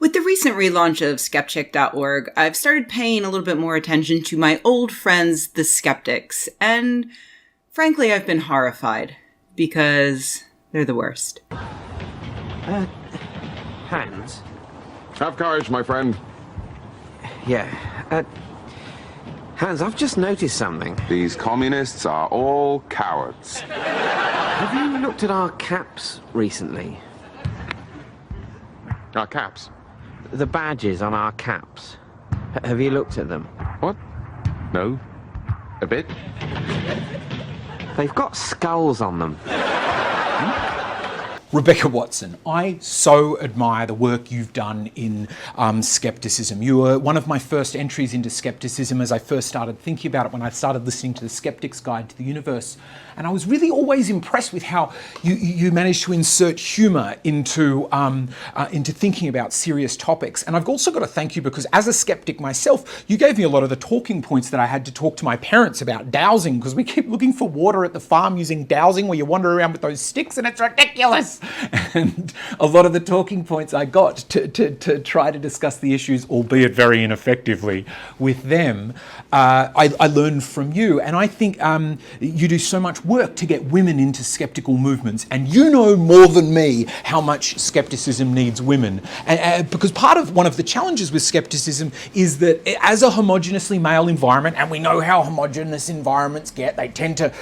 With the recent relaunch of skeptic.org, I've started paying a little bit more attention to my old friends, the skeptics, and frankly, I've been horrified, because they're the worst. Hans? Have courage, my friend. Yeah, Hans, I've just noticed something. These communists are all cowards. Have you looked at our caps recently? Our caps? The badges on our caps. Have you looked at them? What? No. A bit? They've got skulls on them. Rebecca Watson, I so admire the work you've done in skepticism. You were one of my first entries into skepticism as I first started thinking about it when I started listening to the Skeptic's Guide to the Universe. And I was really always impressed with how you managed to insert humour into thinking about serious topics. And I've also got to thank you because as a skeptic myself, you gave me a lot of the talking points that I had to talk to my parents about dowsing, because we keep looking for water at the farm using dowsing where you wander around with those sticks and it's ridiculous. And a lot of the talking points I got to try to discuss the issues, albeit very ineffectively, with them, I learned from you. And I think you do so much work to get women into skeptical movements. And you know more than me how much skepticism needs women. Because one of the challenges with skepticism is that as a homogeneously male environment, and we know how homogeneous environments get, they tend to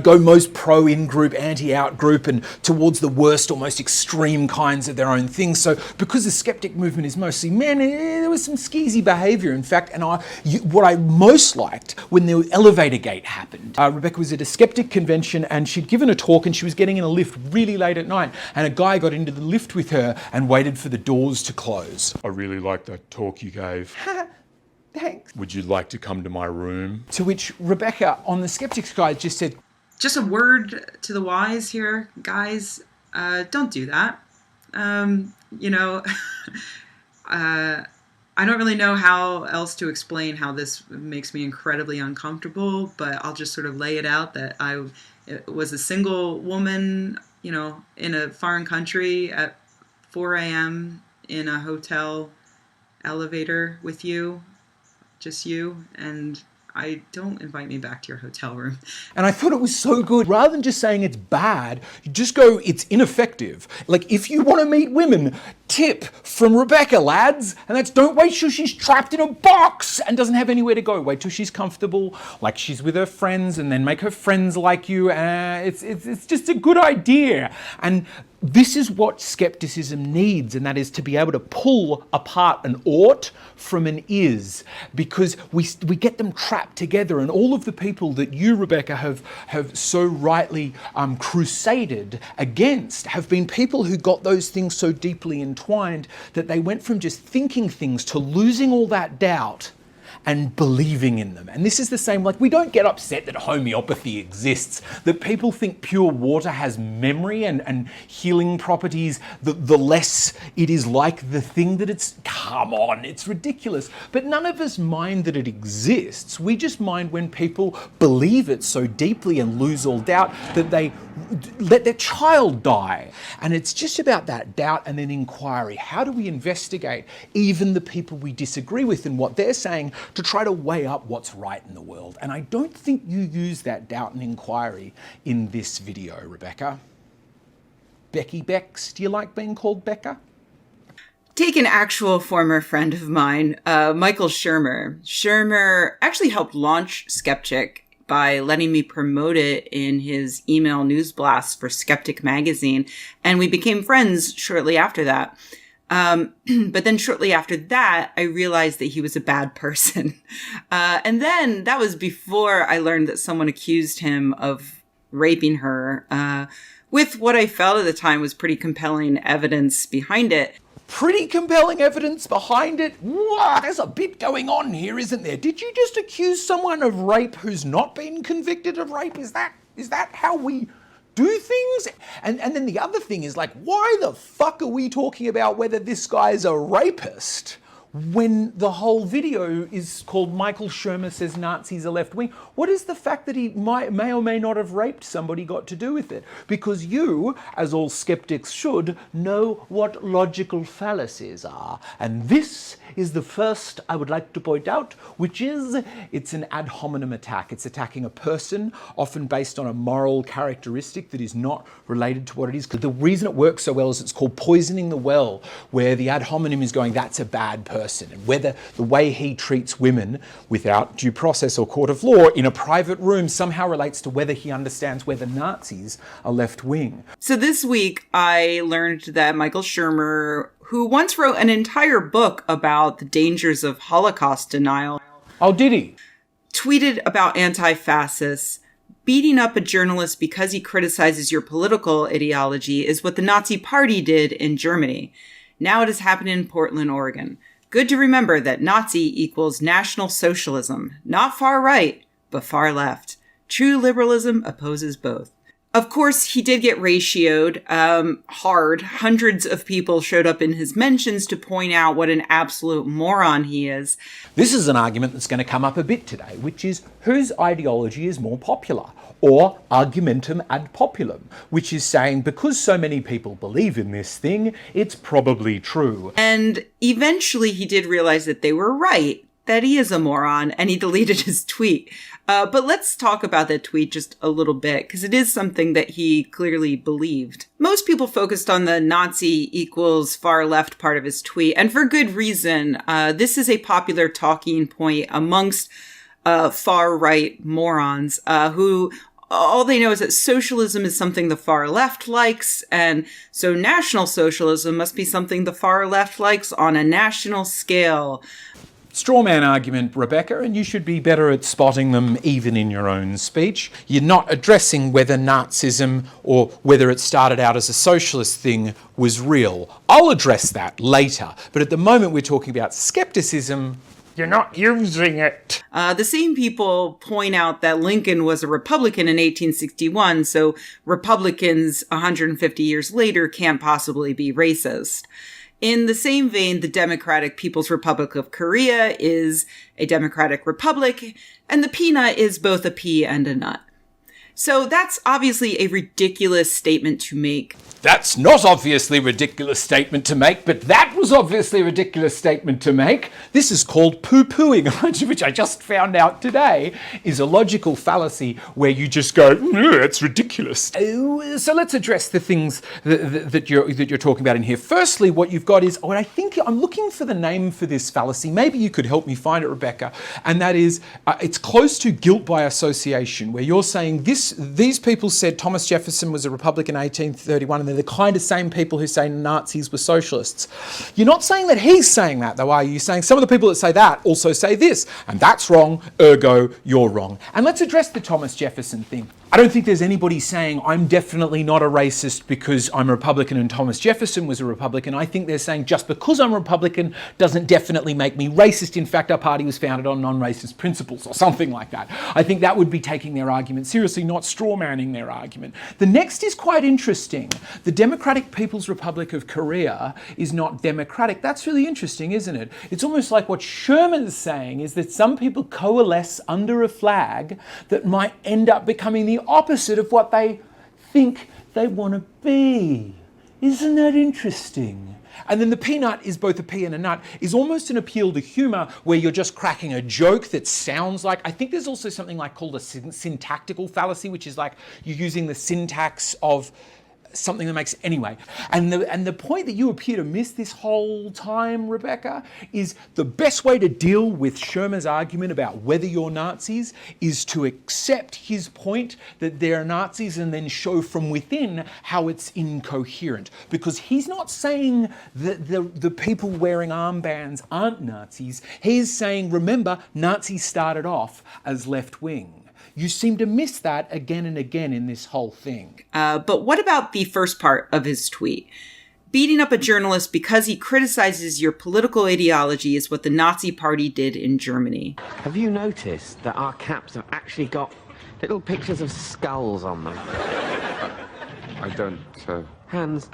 go most pro in-group, anti-out-group, and towards the worst or most extreme kinds of their own things. So because the skeptic movement is mostly men, there was some skeezy behaviour, in fact. And what I most liked when the elevator gate happened, Rebecca was at a skeptic convention and she'd given a talk and she was getting in a lift really late at night, and a guy got into the lift with her and waited for the doors to close. I really liked that talk you gave. Thanks. Would you like to come to my room? To which Rebecca on the Skeptics Guide just said, Just a word to the wise here, guys. Don't do that. I don't really know how else to explain how this makes me incredibly uncomfortable, but I'll just sort of lay it out that I was a single woman, in a foreign country at 4 a.m. in a hotel elevator with you, just you, and don't invite me back to your hotel room. And I thought it was so good. Rather than just saying it's bad, you just go, it's ineffective. Like, if you want to meet women, tip from Rebecca, lads. And that's, don't wait till she's trapped in a box and doesn't have anywhere to go. Wait till she's comfortable, like she's with her friends, and then make her friends like you. It's just a good idea. And this is what skepticism needs, and that is to be able to pull apart an ought from an is, because we get them trapped together. And all of the people that you, Rebecca, have so rightly crusaded against have been people who got those things so deeply entwined that they went from just thinking things to losing all that doubt and believing in them. And this is the same, like, we don't get upset that homeopathy exists, that people think pure water has memory and healing properties, the less it is like the thing that it's, come on, it's ridiculous. But none of us mind that it exists. We just mind when people believe it so deeply and lose all doubt that they let their child die. And it's just about that doubt and then inquiry. How do we investigate even the people we disagree with and what they're saying to try to weigh up what's right in the world? And I don't think you use that doubt and inquiry in this video, Rebecca. Becky Becks, do you like being called Becca? Take an actual former friend of mine, Michael Shermer. Shermer actually helped launch Skeptic by letting me promote it in his email news blast for Skeptic magazine. And we became friends shortly after that. But then shortly after that, I realized that he was a bad person. And then that was before I learned that someone accused him of raping her, with what I felt at the time was pretty compelling evidence behind it. Pretty compelling evidence behind it? Wow, there's a bit going on here, isn't there? Did you just accuse someone of rape who's not been convicted of rape? Is that how we do things? And then the other thing is, like, why the fuck are we talking about whether this guy's a rapist when the whole video is called Michael Shermer Says Nazis Are Left Wing? What is the fact that he may or may not have raped somebody got to do with it? Because you, as all skeptics should, know what logical fallacies are. And this is the first I would like to point out, which is it's an ad hominem attack. It's attacking a person, often based on a moral characteristic that is not related to what it is. The reason it works so well is it's called poisoning the well, where the ad hominem is going, that's a bad person. And whether the way he treats women without due process or court of law in a private room somehow relates to whether he understands whether Nazis are left wing. So this week I learned that Michael Shermer, who once wrote an entire book about the dangers of Holocaust denial. Oh, did he? Tweeted about anti-fascists. Beating up a journalist because he criticizes your political ideology is what the Nazi Party did in Germany. Now it is happening in Portland, Oregon. Good to remember that Nazi equals National Socialism. Not far right, but far left. True liberalism opposes both. Of course, he did get ratioed hard. Hundreds of people showed up in his mentions to point out what an absolute moron he is. This is an argument that's going to come up a bit today, which is whose ideology is more popular, or argumentum ad populum, which is saying because so many people believe in this thing, it's probably true. And eventually he did realize that they were right, that he is a moron, and he deleted his tweet. But let's talk about that tweet just a little bit, because it is something that he clearly believed. Most people focused on the Nazi equals far left part of his tweet, and for good reason. This is a popular talking point amongst far right morons who all they know is that socialism is something the far left likes, and so National Socialism must be something the far left likes on a national scale. Straw man argument, Rebecca, and you should be better at spotting them even in your own speech. You're not addressing whether Nazism or whether it started out as a socialist thing was real. I'll address that later, but at the moment we're talking about skepticism. You're not using it. The same people point out that Lincoln was a Republican in 1861, so Republicans 150 years later can't possibly be racist. In the same vein, the Democratic People's Republic of Korea is a democratic republic, and the peanut is both a pea and a nut. So that's obviously a ridiculous statement to make. That's not obviously a ridiculous statement to make, but that was obviously a ridiculous statement to make. This is called poo-pooing, which I just found out today is a logical fallacy where you just go, it's ridiculous. So let's address the things that you're talking about in here. Firstly, what you've got is, I think I'm looking for the name for this fallacy. Maybe you could help me find it, Rebecca. And that is, it's close to guilt by association, where you're saying these people said Thomas Jefferson was a Republican in 1831, and they're the kind of same people who say Nazis were socialists. You're not saying that he's saying that, though, are you? You're saying some of the people that say that also say this, and that's wrong, ergo, you're wrong. And let's address the Thomas Jefferson thing. I don't think there's anybody saying I'm definitely not a racist because I'm a Republican and Thomas Jefferson was a Republican. I think they're saying just because I'm a Republican doesn't definitely make me racist. In fact, our party was founded on non-racist principles or something like that. I think that would be taking their argument seriously, not straw-manning their argument. The next is quite interesting. The Democratic People's Republic of Korea is not democratic. That's really interesting, isn't it? It's almost like what Sherman's saying is that some people coalesce under a flag that might end up becoming the opposite of what they think they want to be. Isn't that interesting? And then the peanut is both a pea and a nut is almost an appeal to humour where you're just cracking a joke that sounds like, I think there's also something like called a syntactical fallacy, which is like you're using the syntax of something that makes anyway. And the point that you appear to miss this whole time, Rebecca, is the best way to deal with Shermer's argument about whether you're Nazis is to accept his point that they're Nazis and then show from within how it's incoherent. Because he's not saying that the people wearing armbands aren't Nazis. He's saying, remember, Nazis started off as left-wing. You seem to miss that again and again in this whole thing. But what about the first part of his tweet? Beating up a journalist because he criticizes your political ideology is what the Nazi Party did in Germany. Have you noticed that our caps have actually got little pictures of skulls on them? I don't, Hans,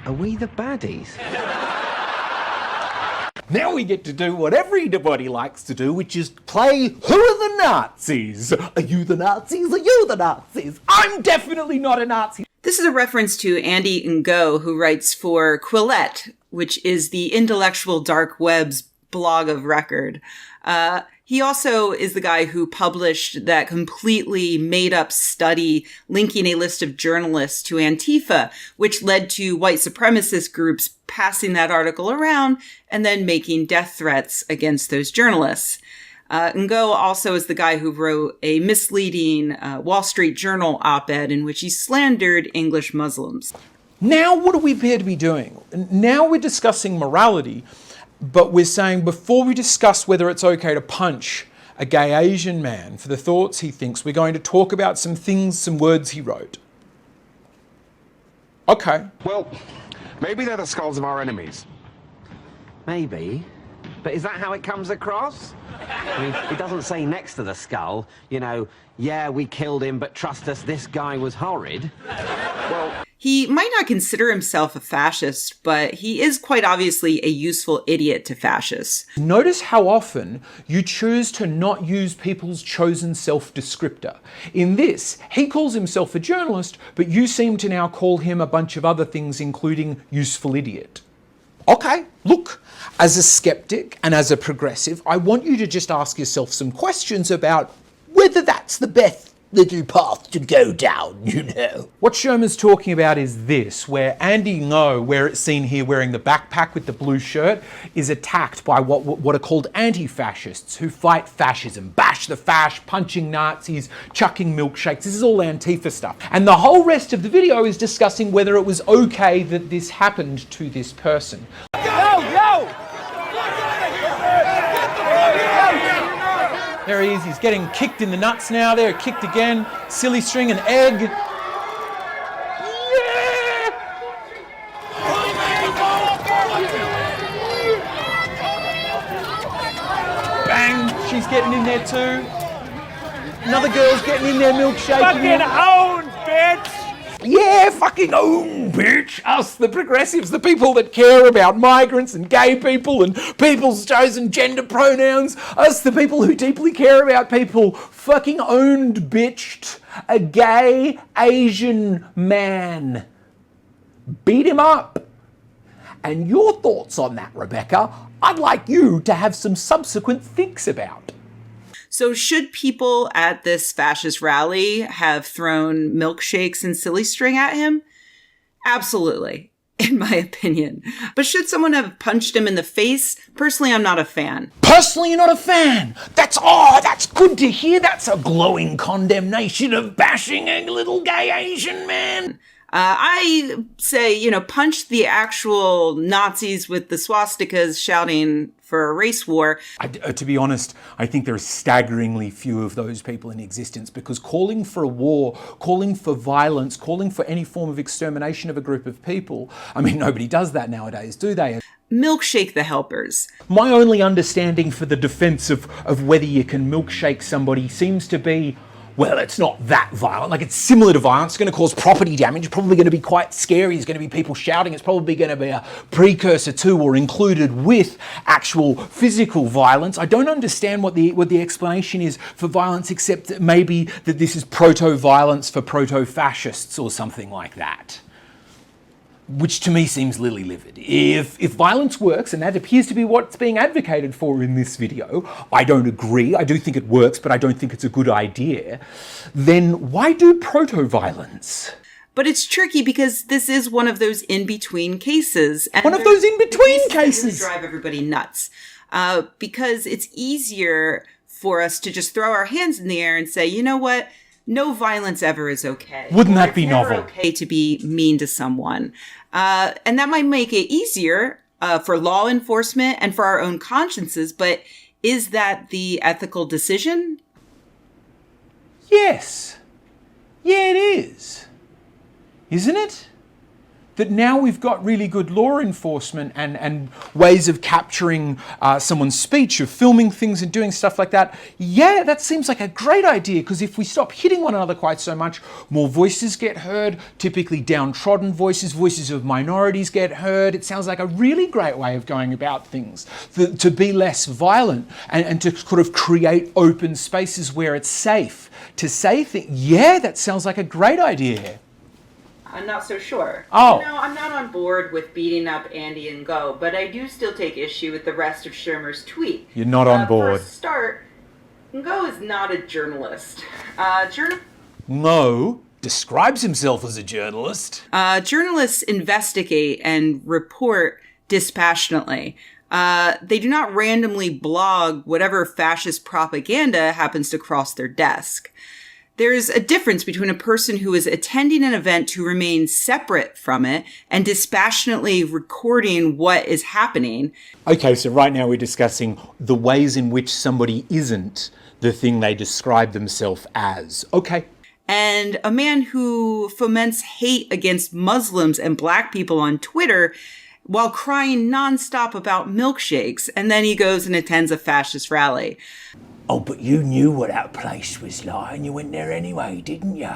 are we the baddies? Now we get to do what everybody likes to do, which is play Who Are the Nazis? Are you the Nazis? Are you the Nazis? I'm definitely not a Nazi. This is a reference to Andy Ngo, who writes for Quillette, which is the intellectual dark web's blog of record. He also is the guy who published that completely made-up study linking a list of journalists to Antifa, which led to white supremacist groups passing that article around and then making death threats against those journalists. Ngo also is the guy who wrote a misleading Wall Street Journal op-ed in which he slandered English Muslims. Now what do we appear to be doing? Now we're discussing morality, but we're saying before we discuss whether it's okay to punch a gay Asian man for the thoughts he thinks, we're going to talk about some things, some words he wrote. Okay. Well, maybe they're the skulls of our enemies. Maybe. But is that how it comes across? I mean, it doesn't say next to the skull, you know, yeah, we killed him, but trust us, this guy was horrid. Well, He might not consider himself a fascist, but he is quite obviously a useful idiot to fascists. Notice how often you choose to not use people's chosen self-descriptor. In this, he calls himself a journalist, but you seem to now call him a bunch of other things, including useful idiot. Okay, look, as a skeptic and as a progressive, I want you to just ask yourself some questions about whether that's the best little path to go down, you know. What Shermer's talking about is this, where Andy Ngo, where it's seen here wearing the backpack with the blue shirt, is attacked by what are called anti-fascists who fight fascism, bash the fash, punching Nazis, chucking milkshakes. This is all Antifa stuff. And the whole rest of the video is discussing whether it was okay that this happened to this person. There he is, he's getting kicked in the nuts now, there, kicked again, silly string and egg. Yeah! Bang, she's getting in there too. Another girl's getting in there milkshake. Fucking own, bitch! Yeah, fucking own, bitch. Us, the progressives, the people that care about migrants and gay people and people's chosen gender pronouns. Us, the people who deeply care about people, fucking owned, bitched a gay Asian man. Beat him up. And your thoughts on that, Rebecca, I'd like you to have some subsequent thinks about. So should people at this fascist rally have thrown milkshakes and silly string at him? Absolutely, in my opinion. But should someone have punched him in the face? Personally, I'm not a fan. Personally, you're not a fan. That's good to hear. That's a glowing condemnation of bashing a little gay Asian man. I say, punch the actual Nazis with the swastikas shouting for a race war. To be honest, I think there are staggeringly few of those people in existence, because calling for a war, calling for violence, calling for any form of extermination of a group of people, I mean, nobody does that nowadays, do they? Milkshake the helpers. My only understanding for the defense of whether you can milkshake somebody seems to be, well, it's not that violent. Like, it's similar to violence. It's going to cause property damage. Probably going to be quite scary. There's going to be people shouting. It's probably going to be a precursor to or included with actual physical violence. I don't understand what the explanation is for violence, except maybe that this is proto-violence for proto-fascists or something like that. Which to me seems lily-livered. If violence works, and that appears to be what's being advocated for in this video, I don't agree. I do think it works, but I don't think it's a good idea. Then why do proto-violence? But it's tricky because this is one of those in-between cases. And one of those in-between cases! Drive everybody nuts. Because it's easier for us to just throw our hands in the air and say, you know what? No violence ever is okay. Wouldn't that be novel? It's never okay to be mean to someone. And that might make it easier for law enforcement and for our own consciences, but is that the ethical decision? Yes. Yeah, it is. Isn't it? that now we've got really good law enforcement and ways of capturing someone's speech, of filming things and doing stuff like that. Yeah, that seems like a great idea, because if we stop hitting one another quite so much, more voices get heard, typically downtrodden voices, voices of minorities get heard. It sounds like a really great way of going about things, to be less violent and to sort of create open spaces where it's safe to say things. Yeah, that sounds like a great idea. I'm not so sure. Oh. No, I'm not on board with beating up Andy and Go, but I do still take issue with the rest of Shermer's tweet. You're not on board. For a start, Go is not a journalist. No, describes himself as a journalist. Journalists investigate and report dispassionately. They do not randomly blog whatever fascist propaganda happens to cross their desk. There's a difference between a person who is attending an event to remain separate from it and dispassionately recording what is happening. Okay, so right now we're discussing the ways in which somebody isn't the thing they describe themselves as. Okay. And a man who foments hate against Muslims and black people on Twitter while crying nonstop about milkshakes, and then he goes and attends a fascist rally. Oh, but you knew what that place was like, and you went there anyway, didn't you?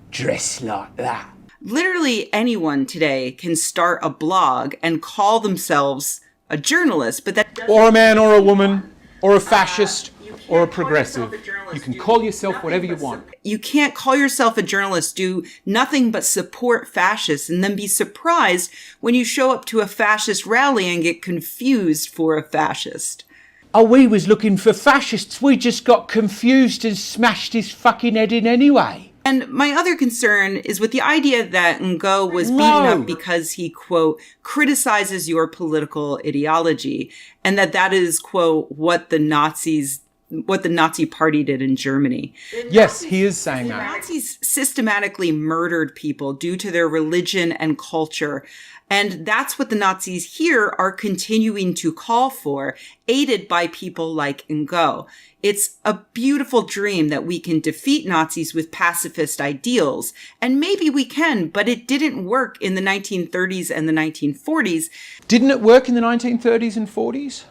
Dressed like that. Literally anyone today can start a blog and call themselves a journalist, but that doesn't... Or a man or a woman, or a fascist, or a progressive. You can call yourself whatever you want. You can't call yourself a journalist, do nothing but support fascists, and then be surprised when you show up to a fascist rally and get confused for a fascist. Oh, we was looking for fascists. We just got confused and smashed his fucking head in anyway. And my other concern is with the idea that Ngo was beaten up because he, quote, criticizes your political ideology, and that is, quote, what the Nazi party did in Germany. Yes, he is saying The that. Nazis systematically murdered people due to their religion and culture. And that's what the Nazis here are continuing to call for, aided by people like Ngo. It's a beautiful dream that we can defeat Nazis with pacifist ideals. And maybe we can, but it didn't work in the 1930s and the 1940s. Didn't it work in the 1930s and 40s?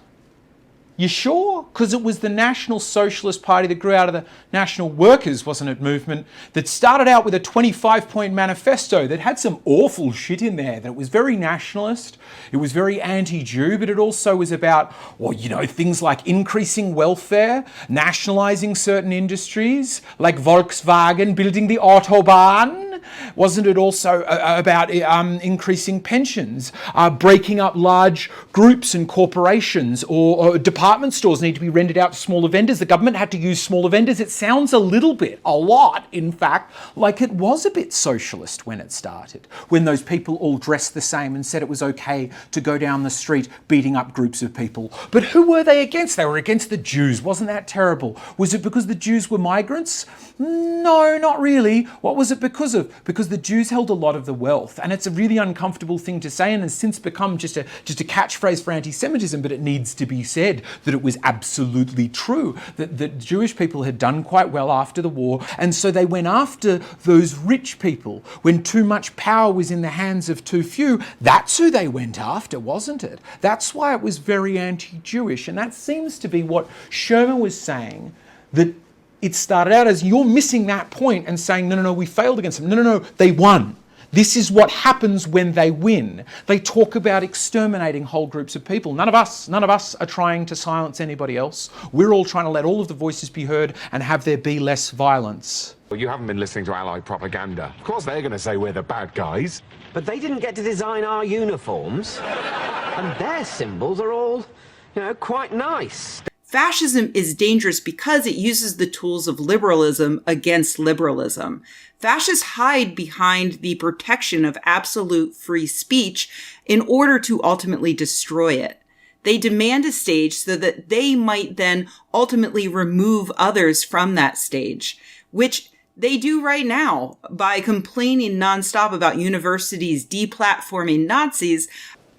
You sure? Because it was the National Socialist Party that grew out of the National Workers, wasn't it, movement, that started out with a 25-point manifesto that had some awful shit in there, that it was very nationalist, it was very anti-Jew, but it also was about, well, you know, things like increasing welfare, nationalising certain industries, like Volkswagen building the Autobahn. Wasn't it also about increasing pensions, breaking up large groups and corporations, or department stores need to be rented out to smaller vendors? The government had to use smaller vendors. It sounds a lot, in fact, like it was a bit socialist when it started, when those people all dressed the same and said it was okay to go down the street beating up groups of people. But who were they against? They were against the Jews. Wasn't that terrible? Was it because the Jews were migrants? No, not really. What was it because of? Because the Jews held a lot of the wealth, and it's a really uncomfortable thing to say, and has since become just a catchphrase for anti-Semitism, but it needs to be said that it was absolutely true, that Jewish people had done quite well after the war, and so they went after those rich people. When too much power was in the hands of too few, that's who they went after, wasn't it? That's why it was very anti-Jewish, and that seems to be what Shermer was saying, that it started out as, you're missing that point and saying, no, we failed against them. No, they won. This is what happens when they win. They talk about exterminating whole groups of people. None of us are trying to silence anybody else. We're all trying to let all of the voices be heard and have there be less violence. Well, you haven't been listening to Allied propaganda. Of course they're going to say we're the bad guys. But they didn't get to design our uniforms. And their symbols are all, quite nice. Fascism is dangerous because it uses the tools of liberalism against liberalism. Fascists hide behind the protection of absolute free speech in order to ultimately destroy it. They demand a stage so that they might then ultimately remove others from that stage, which they do right now by complaining nonstop about universities deplatforming Nazis.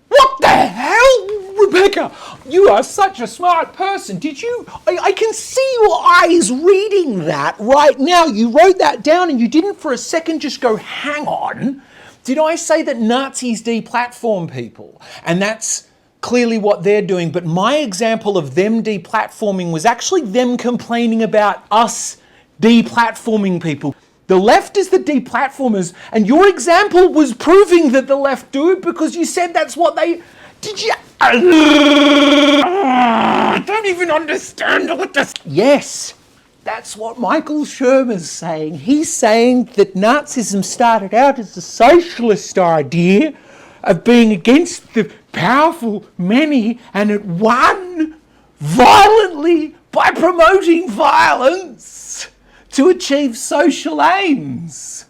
What the hell, Rebecca? You are such a smart person. Did you? I can see your eyes reading that right now. You wrote that down and you didn't for a second just go, hang on. Did I say that Nazis deplatform people? And that's clearly what they're doing. But my example of them deplatforming was actually them complaining about us deplatforming people. The left is the deplatformers, and your example was proving that the left do it because you said that's what they... Did you... I don't even understand what this... Yes, that's what Michael Shermer's saying. He's saying that Nazism started out as a socialist idea of being against the powerful many, and it won violently by promoting violence to achieve social aims.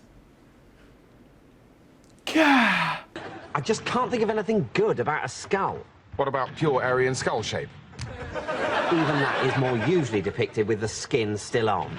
Gah. I just can't think of anything good about a skull. What about pure Aryan skull shape? Even that is more usually depicted with the skin still on.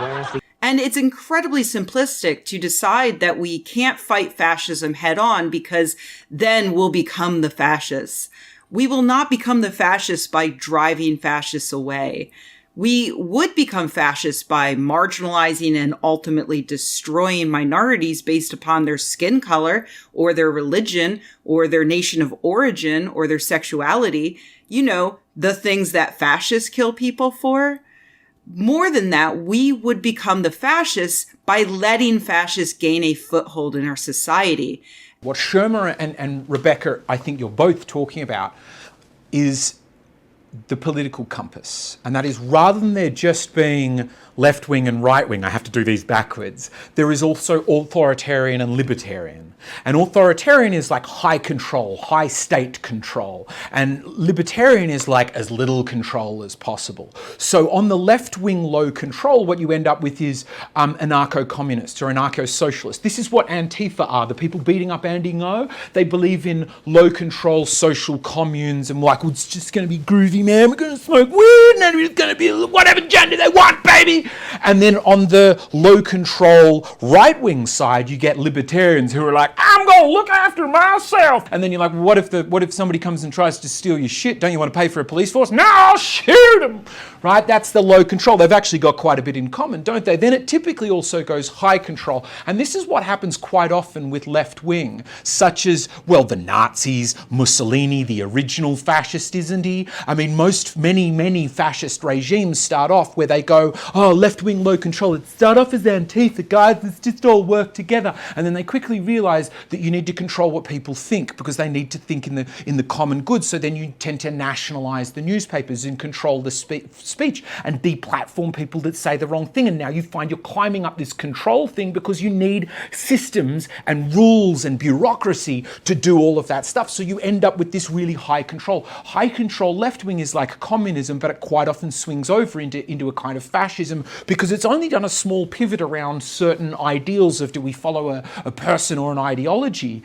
Whereas the... And it's incredibly simplistic to decide that we can't fight fascism head on because then we'll become the fascists. We will not become the fascists by driving fascists away. We would become fascists by marginalizing and ultimately destroying minorities based upon their skin color or their religion or their nation of origin or their sexuality. You know, the things that fascists kill people for. More than that, we would become the fascists by letting fascists gain a foothold in our society. What Shermer and Rebecca, I think you're both talking about, is the political compass. And that is, rather than there just being left-wing and right-wing, I have to do these backwards, there is also authoritarian and libertarian. And authoritarian is like high control, high state control. And libertarian is like as little control as possible. So on the left-wing low control, what you end up with is anarcho-communists or anarcho-socialists. This is what Antifa are, the people beating up Andy Ngo. They believe in low control social communes and like, well, it's just going to be groovy, man. We're going to smoke weed and it's going to be whatever gender they want, baby. And then on the low control right-wing side, you get libertarians who are like, I'm going to look after myself. And then you're like, well, what if somebody comes and tries to steal your shit? Don't you want to pay for a police force? No, I'll shoot them. Right? That's the low control. They've actually got quite a bit in common, don't they? Then it typically also goes high control. And this is what happens quite often with left wing, such as, well, the Nazis, Mussolini, the original fascist, isn't he? I mean, many fascist regimes start off where they go, oh, left wing, low control. It started off as Antifa, guys, let's just all work together. And then they quickly realize that you need to control what people think because they need to think in the common good. So then you tend to nationalize the newspapers and control the speech and deplatform people that say the wrong thing. And now you find you're climbing up this control thing because you need systems and rules and bureaucracy to do all of that stuff. So you end up with this really high control. High control left wing is like communism, but it quite often swings over into a kind of fascism because it's only done a small pivot around certain ideals of do we follow a person or an ideology,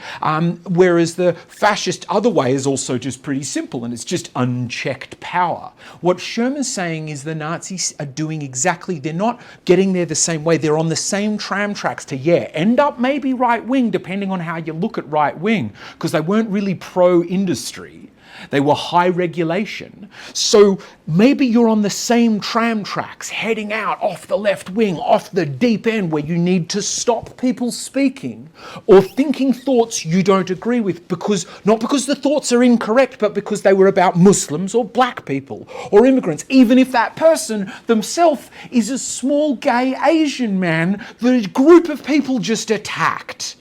whereas the fascist other way is also just pretty simple and it's just unchecked power. What Shermer's saying is the Nazis are doing exactly, they're not getting there the same way, they're on the same tram tracks to, end up maybe right wing depending on how you look at right wing, because they weren't really pro-industry. They were high regulation. So maybe you're on the same tram tracks, heading out off the left wing, off the deep end where you need to stop people speaking or thinking thoughts you don't agree with, because not because the thoughts are incorrect, but because they were about Muslims or black people or immigrants, even if that person themselves is a small gay Asian man that a group of people just attacked.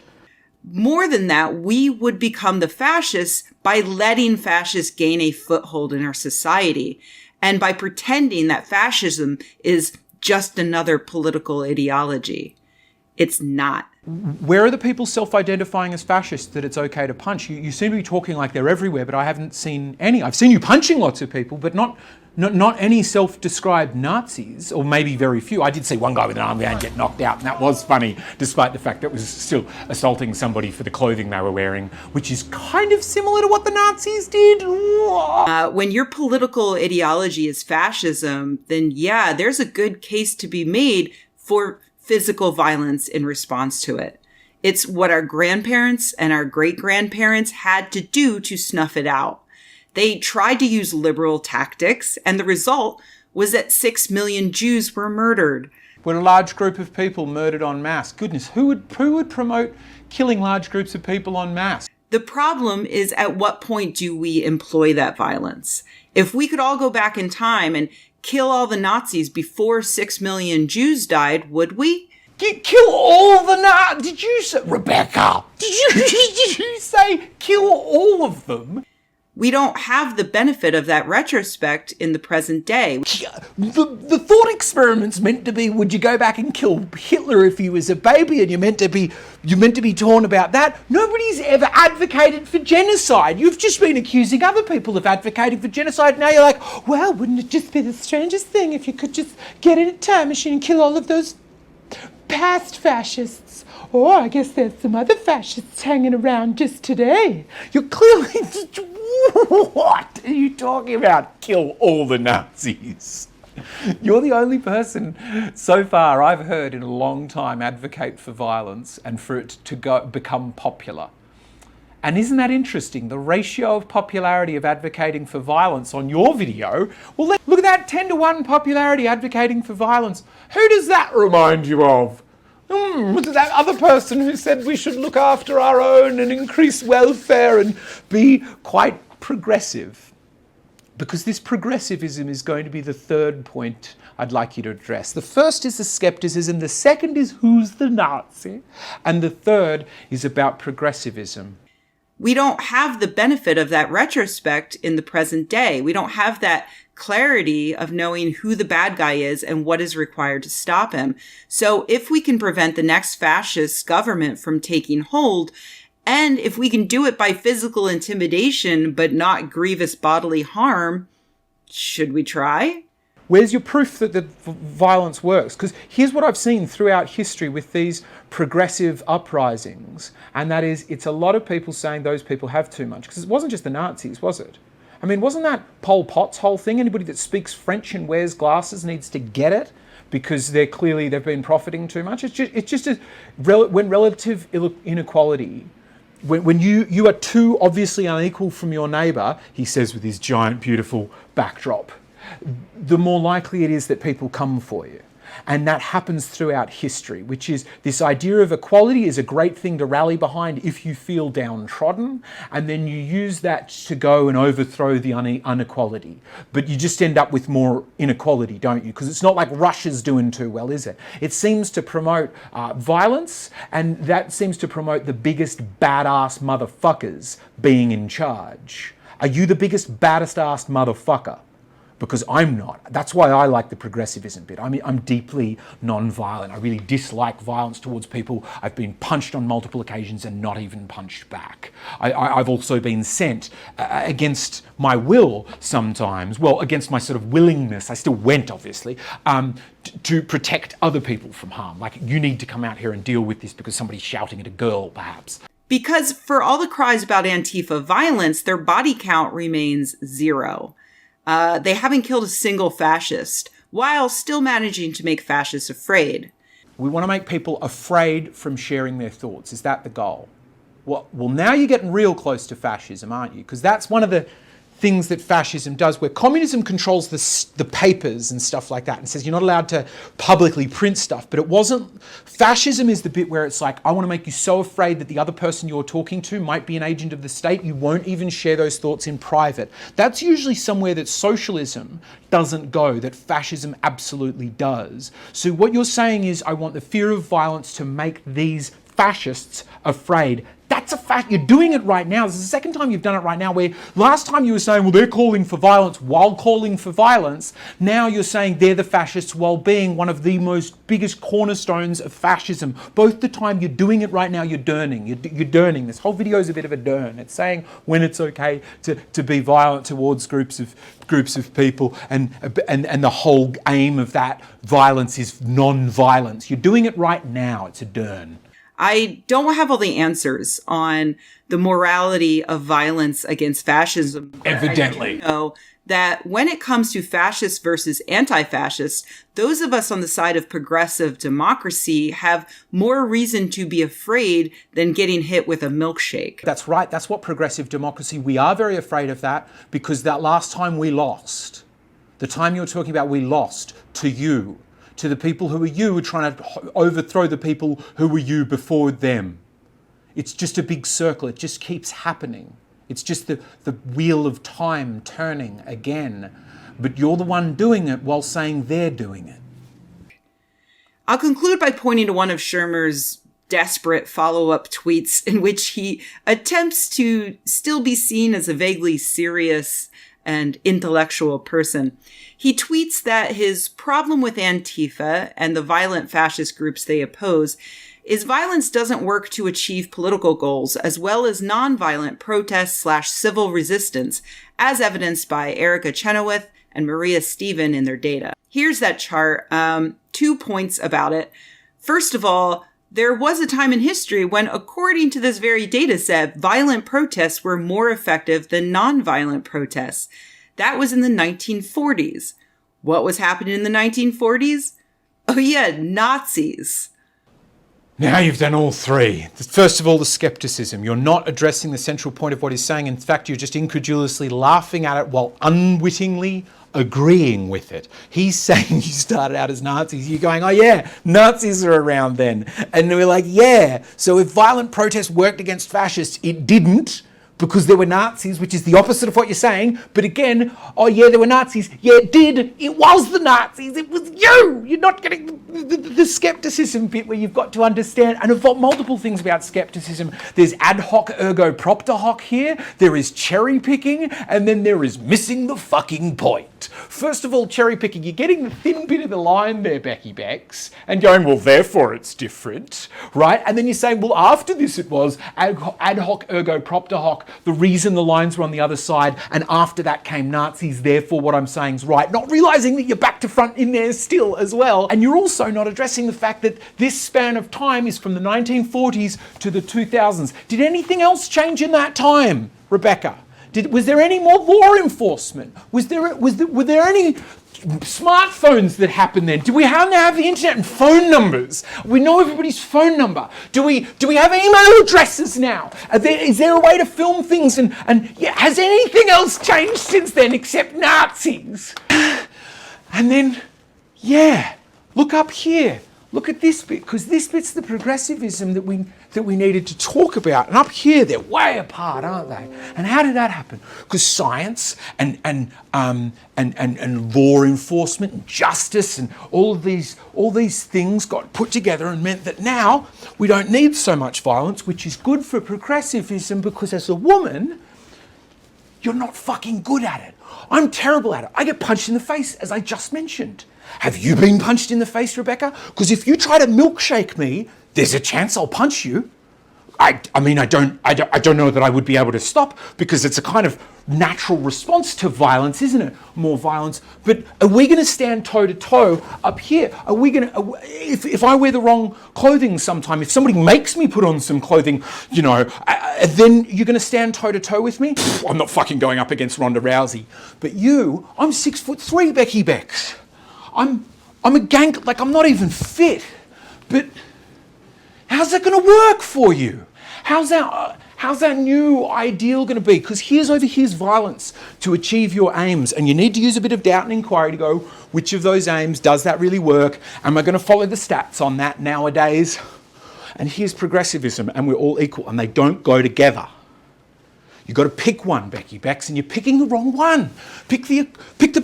More than that, we would become the fascists by letting fascists gain a foothold in our society and by pretending that fascism is just another political ideology. It's not. Where are the people self-identifying as fascists that it's okay to punch? You seem to be talking like they're everywhere, but I haven't seen any. I've seen you punching lots of people, but not any self-described Nazis, or maybe very few. I did see one guy with an armband get knocked out, and that was funny, despite the fact that it was still assaulting somebody for the clothing they were wearing, which is kind of similar to what the Nazis did. When your political ideology is fascism, then there's a good case to be made for physical violence in response to it. It's what our grandparents and our great-grandparents had to do to snuff it out. They tried to use liberal tactics, and the result was that 6 million Jews were murdered. When a large group of people murdered en masse. Goodness, who would promote killing large groups of people en masse? The problem is, at what point do we employ that violence? If we could all go back in time and kill all the Nazis before 6 million Jews died, would we? Kill all the Nazis? Did you say, Rebecca, did you say kill all of them? We don't have the benefit of that retrospect in the present day. The thought experiment's meant to be, would you go back and kill Hitler if he was a baby, and you're meant to be torn about that? Nobody's ever advocated for genocide. You've just been accusing other people of advocating for genocide. Now you're like, well, wouldn't it just be the strangest thing if you could just get in a time machine and kill all of those past fascists? Or I guess there's some other fascists hanging around just today. You're clearly... What are you talking about? Kill all the Nazis. You're the only person so far I've heard in a long time advocate for violence and for it to become popular. And isn't that interesting? The ratio of popularity of advocating for violence on your video, well, look at that 10-to-1 popularity advocating for violence. Who does that remind you of? That other person who said we should look after our own and increase welfare and be quite progressive. Because this progressivism is going to be the third point I'd like you to address. The first is the skepticism, the second is who's the Nazi, and the third is about progressivism. We don't have the benefit of that retrospect in the present day. We don't have that clarity of knowing who the bad guy is and what is required to stop him. So if we can prevent the next fascist government from taking hold, and if we can do it by physical intimidation but not grievous bodily harm, should we try? Where's your proof that the violence works? Because here's what I've seen throughout history with these progressive uprisings, and that is, it's a lot of people saying those people have too much. Because it wasn't just the Nazis, was it? I mean, wasn't that Pol Pot's whole thing? Anybody that speaks French and wears glasses needs to get it because they've been profiting too much. It's just when relative inequality, when you are too obviously unequal from your neighbour, he says with his giant, beautiful backdrop, the more likely it is that people come for you. And that happens throughout history, which is this idea of equality is a great thing to rally behind if you feel downtrodden, and then you use that to go and overthrow the inequality. But you just end up with more inequality, don't you? Because it's not like Russia's doing too well, is it? It seems to promote violence, and that seems to promote the biggest badass motherfuckers being in charge. Are you the biggest, baddest ass motherfucker? Because I'm not. That's why I like the progressivism bit. I mean, I'm deeply non-violent. I really dislike violence towards people. I've been punched on multiple occasions and not even punched back. I've also been sent against my will sometimes, well, against my sort of willingness, I still went obviously, to protect other people from harm. Like, you need to come out here and deal with this because somebody's shouting at a girl, perhaps. Because for all the cries about Antifa violence, their body count remains 0. They haven't killed a single fascist, while still managing to make fascists afraid. We want to make people afraid from sharing their thoughts. Is that the goal? Well, now you're getting real close to fascism, aren't you? Because that's one of the things that fascism does, where communism controls the papers and stuff like that and says you're not allowed to publicly print stuff. But it wasn't... Fascism is the bit where it's like, I want to make you so afraid that the other person you're talking to might be an agent of the state, you won't even share those thoughts in private. That's usually somewhere that socialism doesn't go, that fascism absolutely does. So what you're saying is, I want the fear of violence to make these fascists afraid. That's a fact. You're doing it right now. This is the second time you've done it right now, where last time you were saying, well, they're calling for violence while calling for violence. Now you're saying they're the fascists while being one of the biggest cornerstones of fascism. Both the time you're doing it right now, you're durning. You're durning. This whole video is a bit of a durn. It's saying when it's okay to be violent towards groups of people, and the whole aim of that violence is non-violence. You're doing it right now. It's a durn. I don't have all the answers on the morality of violence against fascism. Evidently. I do know that when it comes to fascists versus anti-fascists, those of us on the side of progressive democracy have more reason to be afraid than getting hit with a milkshake. That's right. That's what progressive democracy, we are very afraid of that, because that last time we lost, the time you're talking about we lost to you, to the people who are you are trying to overthrow the people who were you before them. It's just a big circle. It just keeps happening. It's just the wheel of time turning again. But you're the one doing it while saying they're doing it. I'll conclude by pointing to one of Shermer's desperate follow-up tweets in which he attempts to still be seen as a vaguely serious and intellectual person. He tweets that his problem with Antifa and the violent fascist groups they oppose is violence doesn't work to achieve political goals as well as nonviolent protest/civil resistance, as evidenced by Erica Chenoweth and Maria Stephen in their data. Here's that chart. 2 points about it. First of all, there was a time in history when, according to this very data set, violent protests were more effective than nonviolent protests. That was in the 1940s. What was happening in the 1940s? Oh yeah, Nazis. Now you've done all three. First of all, the skepticism. You're not addressing the central point of what he's saying. In fact, you're just incredulously laughing at it while unwittingly agreeing with it. He's saying you started out as Nazis. You're going, oh yeah, Nazis are around then. And we're like, yeah. So if violent protest worked against fascists, it didn't, because there were Nazis, which is the opposite of what you're saying. But again, oh yeah, there were Nazis. Yeah, it did. It was the Nazis. It was you. You're not getting the skepticism bit where you've got to understand. And I've got multiple things about skepticism. There's ad hoc ergo propter hoc here. There is cherry picking. And then there is missing the fucking point. First of all, cherry picking. You're getting the thin bit of the line there, Becky Becks, and going, well, therefore it's different, right? And then you're saying, well, after this it was ad hoc ergo propter hoc. The reason the lines were on the other side, and after that came Nazis, therefore what I'm saying is right. Not realizing that you're back to front in there still as well. And you're also not addressing the fact that this span of time is from the 1940s to the 2000s. Did anything else change in that time, Rebecca? Was there any more law enforcement? Were there any smartphones that happened then? Do we now have the internet and phone numbers? We know everybody's phone number. Do we have email addresses now? Is there a way to film things? And yeah, has anything else changed since then except Nazis? And then, yeah, look up here. Look at this bit, because this bit's the progressivism that we needed to talk about. And up here, they're way apart, aren't they? And how did that happen? Because science and law enforcement and justice and all these things got put together and meant that now we don't need so much violence, which is good for progressivism, because as a woman, you're not fucking good at it. I'm terrible at it. I get punched in the face, as I just mentioned. Have you been punched in the face, Rebecca? Because if you try to milkshake me, there's a chance I'll punch you. I don't know that I would be able to stop, because it's a kind of natural response to violence, isn't it? More violence. But are we going to stand toe to toe up here? Are we going to, if I wear the wrong clothing sometime, if somebody makes me put on some clothing, then you're going to stand toe to toe with me? I'm not fucking going up against Ronda Rousey. But you, I'm 6'3", Becky Becks. I'm a gank, like I'm not even fit. But how's that going to work for you? How's our new ideal going to be? Because here's violence to achieve your aims. And you need to use a bit of doubt and inquiry to go, which of those aims, does that really work? Am I going to follow the stats on that nowadays? And here's progressivism, and we're all equal, and they don't go together. You've got to pick one, Becky Becks, and you're picking the wrong one. Pick the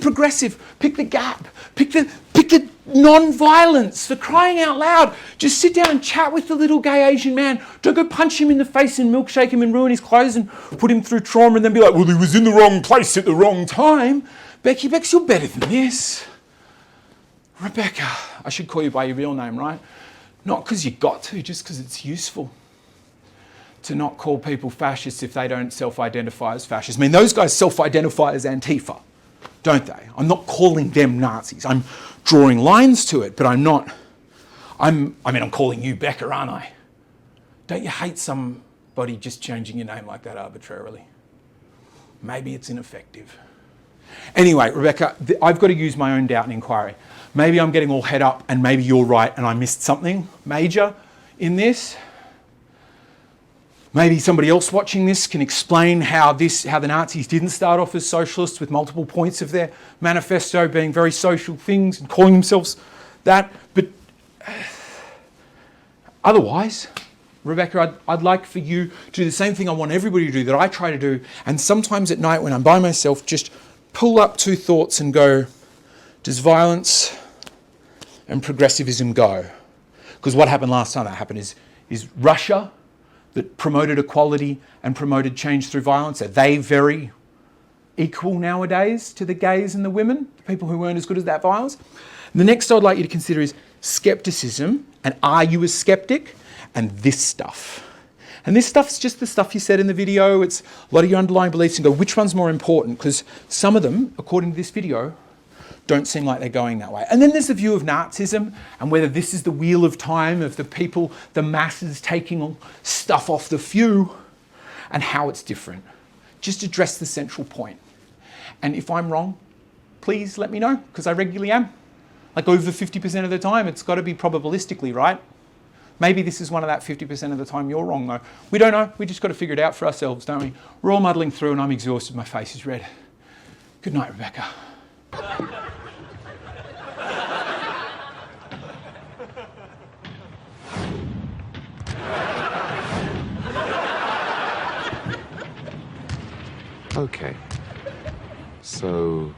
progressive, pick the gap, pick the non-violence, for crying out loud. Just sit down and chat with the little gay Asian man. Don't go punch him in the face and milkshake him and ruin his clothes and put him through trauma and then be like, well, he was in the wrong place at the wrong time. Becky Becks, you're better than this. Rebecca, I should call you by your real name, right? Not because you got to, just because it's useful to not call people fascists if they don't self-identify as fascists. I mean, those guys self-identify as Antifa, don't they? I'm not calling them Nazis. I'm drawing lines to it, but I'm calling you Becca, aren't I? Don't you hate somebody just changing your name like that arbitrarily? Maybe it's ineffective. Anyway, Rebecca, I've got to use my own doubt and inquiry. Maybe I'm getting all head up and maybe you're right and I missed something major in this. Maybe somebody else watching this can explain how the Nazis didn't start off as socialists with multiple points of their manifesto being very social things and calling themselves that. But otherwise, Rebecca, I'd like for you to do the same thing I want everybody to do, that I try to do. And sometimes at night when I'm by myself, just pull up two thoughts and go, does violence and progressivism go? Because what happened last time that happened is Russia, that promoted equality and promoted change through violence, are they very equal nowadays to the gays and the women, the people who weren't as good as that violence? And the next I'd like you to consider is skepticism, and are you a skeptic? And this stuff. And this stuff's just the stuff you said in the video. It's a lot of your underlying beliefs, and go, which one's more important? Because some of them, according to this video, don't seem like they're going that way. And then there's the view of Nazism, and whether this is the wheel of time of the people, the masses taking stuff off the few, and how it's different. Just address the central point. And if I'm wrong, please let me know, because I regularly am. Like over 50% of the time, it's got to be probabilistically right. Maybe this is one of that 50% of the time you're wrong, though. We don't know. We just got to figure it out for ourselves, don't we? We're all muddling through, and I'm exhausted. My face is red. Good night, Rebecca. Okay. So